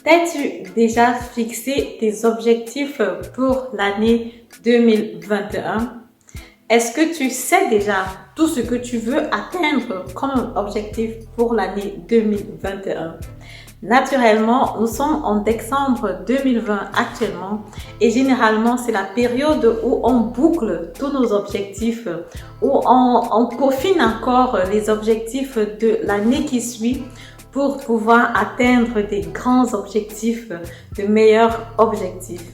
T'as-tu déjà fixé tes objectifs pour l'année 2021? Est-ce que tu sais déjà tout ce que tu veux atteindre comme objectif pour l'année 2021? Naturellement, nous sommes en décembre 2020 actuellement et généralement c'est la période où on boucle tous nos objectifs, où on peaufine encore les objectifs de l'année qui suit pour pouvoir atteindre des grands objectifs, de meilleurs objectifs.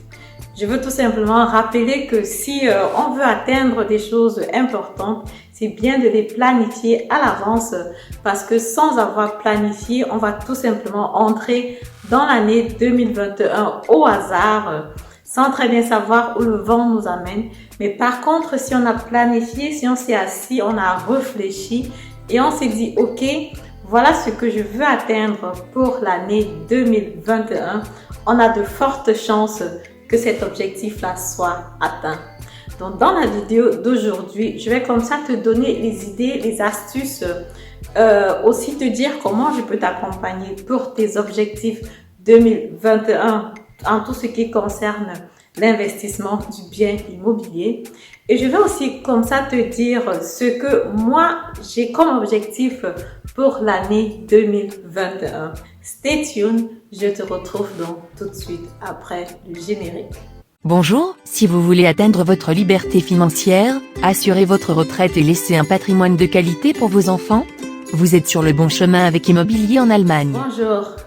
Je veux tout simplement rappeler que si on veut atteindre des choses importantes, c'est bien de les planifier à l'avance parce que sans avoir planifié, on va tout simplement entrer dans l'année 2021 au hasard sans très bien savoir où le vent nous amène. Mais par contre, si on a planifié, si on s'est assis, on a réfléchi et on s'est dit « Ok, voilà ce que je veux atteindre pour l'année 2021 », on a de fortes chances que cet objectif-là soit atteint. Donc, dans la vidéo d'aujourd'hui, je vais comme ça te donner les idées, les astuces, aussi te dire comment je peux t'accompagner pour tes objectifs 2021 en tout ce qui concerne l'investissement du bien immobilier. Et je vais aussi comme ça te dire ce que moi j'ai comme objectif pour l'année 2021. Stay tuned, je te retrouve donc tout de suite après le générique. Bonjour, si vous voulez atteindre votre liberté financière, assurer votre retraite et laisser un patrimoine de qualité pour vos enfants, vous êtes sur le bon chemin avec Immobilier en Allemagne. Bonjour,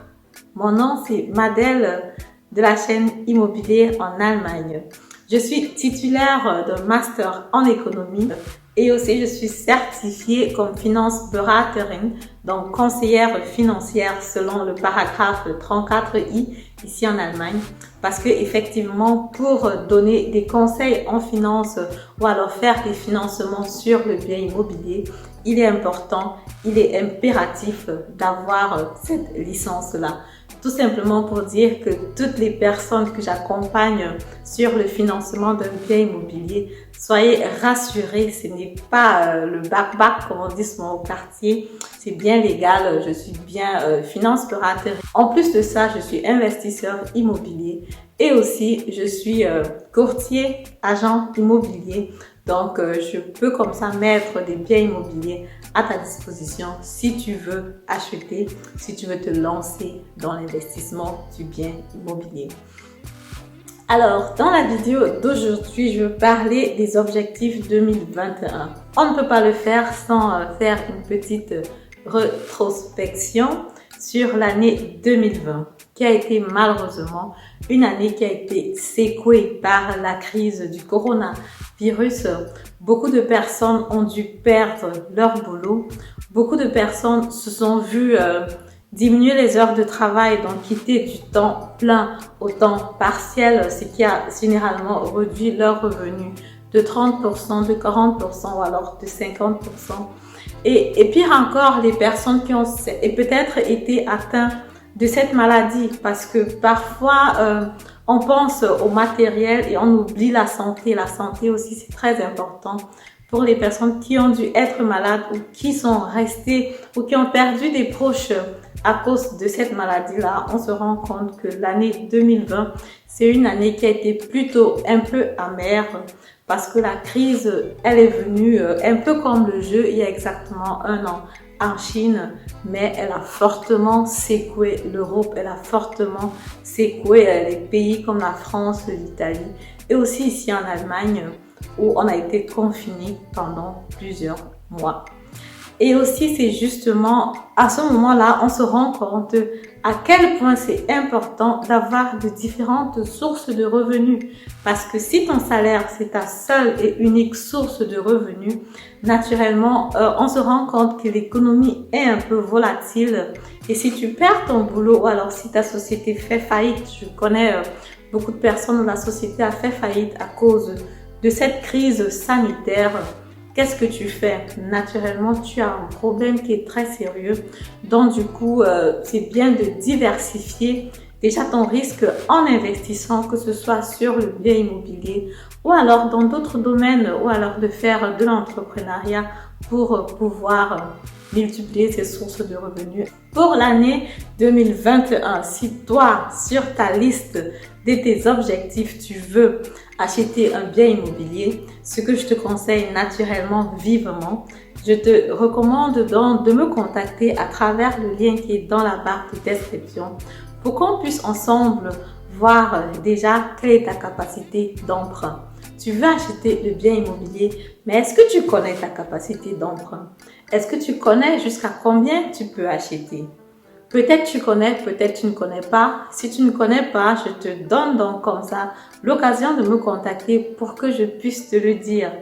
mon nom c'est Madel de la chaîne Immobilier en Allemagne. Je suis titulaire d'un master en économie et aussi je suis certifiée comme Finance Beraterin, donc conseillère financière selon le paragraphe 34i ici en Allemagne. Parce que effectivement, pour donner des conseils en finance ou alors faire des financements sur le bien immobilier, il est important, il est impératif d'avoir cette licence-là. Tout simplement pour dire que toutes les personnes que j'accompagne sur le financement d'un bien immobilier, soyez rassurés, ce n'est pas le bac-bac comme on dit souvent au quartier, c'est bien légal, je suis bien finance berater. En plus de ça, je suis investisseur immobilier et aussi je suis courtier, agent immobilier. Donc, je peux comme ça mettre des biens immobiliers à ta disposition si tu veux acheter, si tu veux te lancer dans l'investissement du bien immobilier. Alors, dans la vidéo d'aujourd'hui, je veux parler des objectifs 2021. On ne peut pas le faire sans faire une petite rétrospection sur l'année 2020, qui a été malheureusement une année qui a été secouée par la crise du coronavirus. Beaucoup de personnes ont dû perdre leur boulot. Beaucoup de personnes se sont vues diminuer les heures de travail, donc quitter du temps plein au temps partiel, ce qui a généralement réduit leurs revenus de 30%, de 40% ou alors de 50%. Et pire encore, les personnes qui ont peut-être été atteintes de cette maladie, parce que parfois on pense au matériel et on oublie la santé. La santé aussi, c'est très important pour les personnes qui ont dû être malades ou qui sont restées ou qui ont perdu des proches à cause de cette maladie-là. On se rend compte que l'année 2020, c'est une année qui a été plutôt un peu amère parce que la crise, elle est venue un peu comme le jeu il y a exactement un an en Chine, mais elle a fortement secoué l'Europe, elle a fortement secoué les pays comme la France, l'Italie et aussi ici en Allemagne où on a été confinés pendant plusieurs mois. Et aussi, c'est justement à ce moment-là, on se rend compte à quel point c'est important d'avoir de différentes sources de revenus. Parce que si ton salaire, c'est ta seule et unique source de revenus, naturellement, on se rend compte que l'économie est un peu volatile. Et si tu perds ton boulot ou alors si ta société fait faillite, je connais beaucoup de personnes où la société a fait faillite à cause de cette crise sanitaire. Qu'est-ce que tu fais? Naturellement, tu as un problème qui est très sérieux. Donc, du coup, c'est bien de diversifier déjà ton risque en investissant, que ce soit sur le bien immobilier ou alors dans d'autres domaines ou alors de faire de l'entrepreneuriat pour pouvoir multiplier ses sources de revenus. Pour l'année 2021, si toi, sur ta liste de tes objectifs, tu veux acheter un bien immobilier, ce que je te conseille naturellement, vivement, je te recommande donc de me contacter à travers le lien qui est dans la barre de description pour qu'on puisse ensemble voir déjà quelle est ta capacité d'emprunt. Tu veux acheter le bien immobilier, mais est-ce que tu connais ta capacité d'emprunt? Est-ce que tu connais jusqu'à combien tu peux acheter? Peut-être tu connais, peut-être tu ne connais pas. Si tu ne connais pas, je te donne donc comme ça l'occasion de me contacter pour que je puisse te le dire.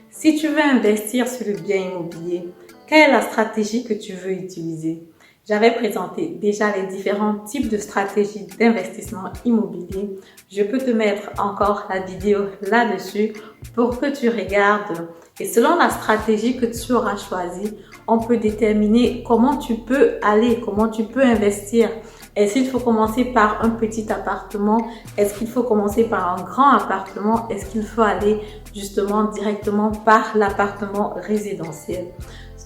Si tu veux investir sur le bien immobilier, quelle est la stratégie que tu veux utiliser? J'avais présenté déjà les différents types de stratégies d'investissement immobilier. Je peux te mettre encore la vidéo là-dessus pour que tu regardes. Et selon la stratégie que tu auras choisie, on peut déterminer comment tu peux aller, comment tu peux investir. Est-ce qu'il faut commencer par un petit appartement? Est-ce qu'il faut commencer par un grand appartement? Est-ce qu'il faut aller justement directement par l'appartement résidentiel?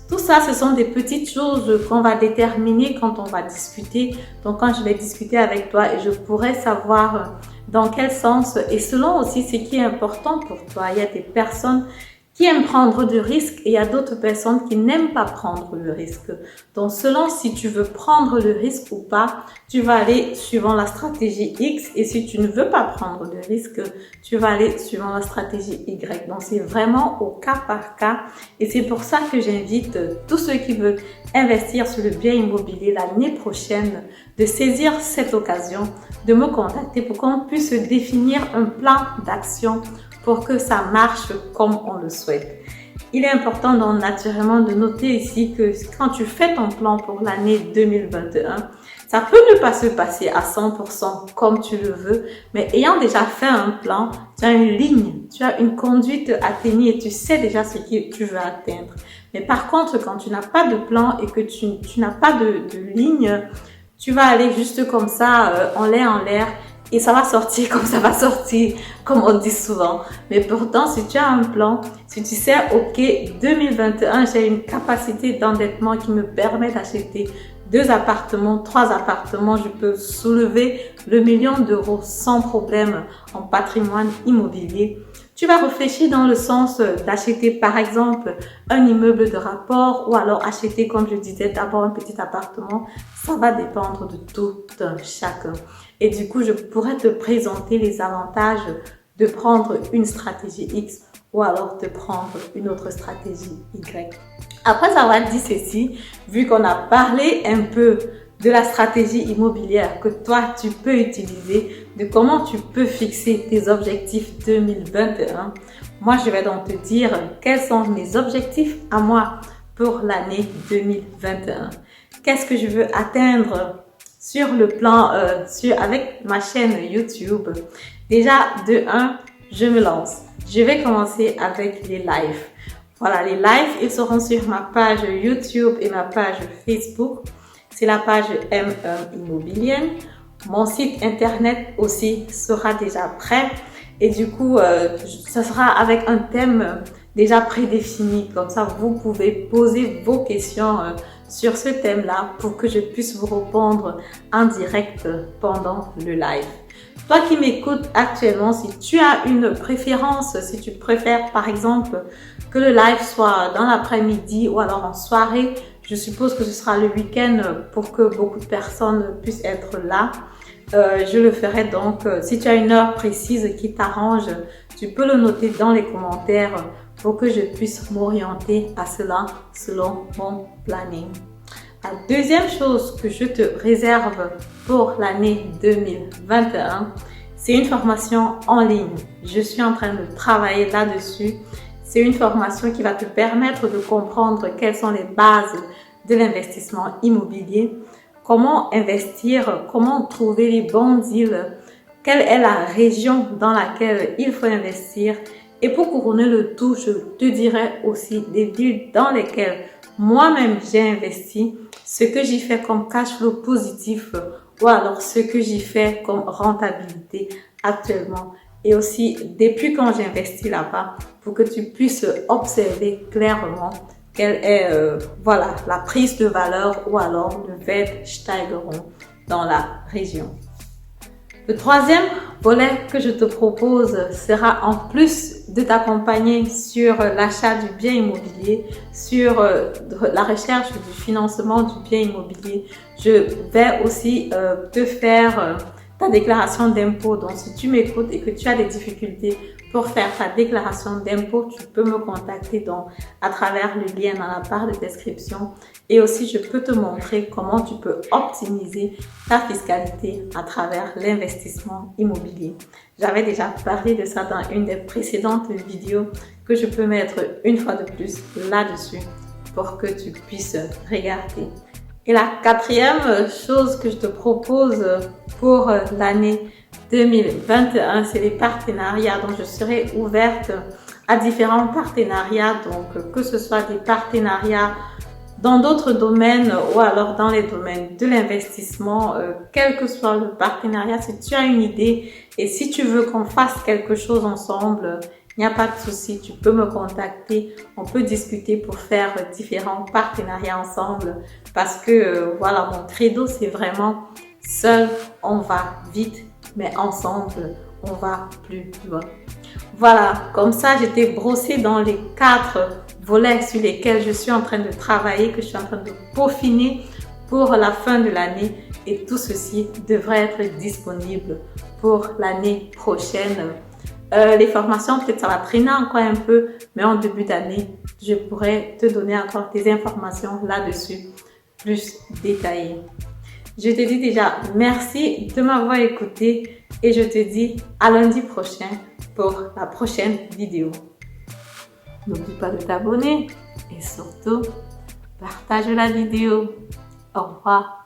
Tout ça, ce sont des petites choses qu'on va déterminer quand on va discuter. Donc, quand je vais discuter avec toi et je pourrai savoir dans quel sens et selon aussi ce qui est important pour toi. Il y a des personnes qui aiment prendre du risque et il y a d'autres personnes qui n'aiment pas prendre le risque. Donc, selon si tu veux prendre le risque ou pas, tu vas aller suivant la stratégie X et si tu ne veux pas prendre de risque, tu vas aller suivant la stratégie Y. Donc, c'est vraiment au cas par cas et c'est pour ça que j'invite tous ceux qui veulent investir sur le bien immobilier l'année prochaine de saisir cette occasion, de me contacter pour qu'on puisse définir un plan d'action pour que ça marche comme on le souhaite. Il est important donc naturellement de noter ici que quand tu fais ton plan pour l'année 2021, ça peut ne pas se passer à 100% comme tu le veux, mais ayant déjà fait un plan, tu as une ligne, tu as une conduite à tenir et tu sais déjà ce que tu veux atteindre. Mais par contre, quand tu n'as pas de plan et que tu n'as pas de ligne, tu vas aller juste comme ça, en l'air, et ça va sortir comme ça va sortir, comme on dit souvent. Mais pourtant, si tu as un plan, si tu sais, ok, 2021, j'ai une capacité d'endettement qui me permet d'acheter 2 appartements, 3 appartements, je peux soulever le million d'euros sans problème en patrimoine immobilier. Tu vas réfléchir dans le sens d'acheter par exemple un immeuble de rapport ou alors acheter, comme je disais, d'abord un petit appartement. Ça va dépendre de tout un chacun. Et du coup, je pourrais te présenter les avantages de prendre une stratégie X ou alors de prendre une autre stratégie Y. Après avoir dit ceci, vu qu'on a parlé un peu de la stratégie immobilière que toi, tu peux utiliser, de comment tu peux fixer tes objectifs 2021, moi, je vais donc te dire quels sont mes objectifs à moi pour l'année 2021. Qu'est-ce que je veux atteindre sur le plan, avec ma chaîne YouTube? Déjà, de 1, je me lance. Je vais commencer avec les lives. Voilà, les lives, ils seront sur ma page YouTube et ma page Facebook. C'est la page M1 Immobilienne. Mon site internet aussi sera déjà prêt. Et du coup, ça sera avec un thème déjà prédéfini. Comme ça, vous pouvez poser vos questions sur ce thème-là pour que je puisse vous répondre en direct pendant le live. Toi qui m'écoutes actuellement, si tu as une préférence, si tu préfères par exemple que le live soit dans l'après-midi ou alors en soirée, je suppose que ce sera le week-end pour que beaucoup de personnes puissent être là. Je le ferai donc, si tu as une heure précise qui t'arrange, tu peux le noter dans les commentaires pour que je puisse m'orienter à cela selon mon planning. La deuxième chose que je te réserve pour l'année 2021, c'est une formation en ligne. Je suis en train de travailler là-dessus. C'est une formation qui va te permettre de comprendre quelles sont les bases de l'investissement immobilier, comment investir, comment trouver les bons deals, quelle est la région dans laquelle il faut investir. Et pour couronner le tout, je te dirai aussi des villes dans lesquelles moi-même j'ai investi, ce que j'y fais comme cash flow positif ou alors ce que j'y fais comme rentabilité actuellement. Et aussi depuis quand j'ai investi là-bas pour que tu puisses observer clairement quelle est voilà, la prise de valeur ou alors le Wertsteigerung dans la région. Le troisième volet que je te propose sera, en plus de t'accompagner sur l'achat du bien immobilier, sur la recherche du financement du bien immobilier, je vais aussi te faire ta déclaration d'impôt. Donc, si tu m'écoutes et que tu as des difficultés pour faire ta déclaration d'impôt, tu peux me contacter donc à travers le lien dans la barre de description. Et aussi, je peux te montrer comment tu peux optimiser ta fiscalité à travers l'investissement immobilier. J'avais déjà parlé de ça dans une des précédentes vidéos que je peux mettre une fois de plus là-dessus pour que tu puisses regarder. Et la quatrième chose que je te propose pour l'année 2021, c'est les partenariats. Donc, je serai ouverte à différents partenariats, donc que ce soit des partenariats dans d'autres domaines ou alors dans les domaines de l'investissement, quel que soit le partenariat. Si tu as une idée et si tu veux qu'on fasse quelque chose ensemble, il n'y a pas de souci, tu peux me contacter, on peut discuter pour faire différents partenariats ensemble parce que voilà, mon credo c'est vraiment seul on va vite, mais ensemble on va plus loin. Voilà, comme ça j'étais brossée dans les 4 volets sur lesquels je suis en train de travailler, que je suis en train de peaufiner pour la fin de l'année, et tout ceci devrait être disponible pour l'année prochaine. Les formations, peut-être ça va traîner encore un peu, mais en début d'année, je pourrais te donner encore des informations là-dessus, plus détaillées. Je te dis déjà merci de m'avoir écouté et je te dis à lundi prochain pour la prochaine vidéo. N'oublie pas de t'abonner et surtout, partage la vidéo. Au revoir.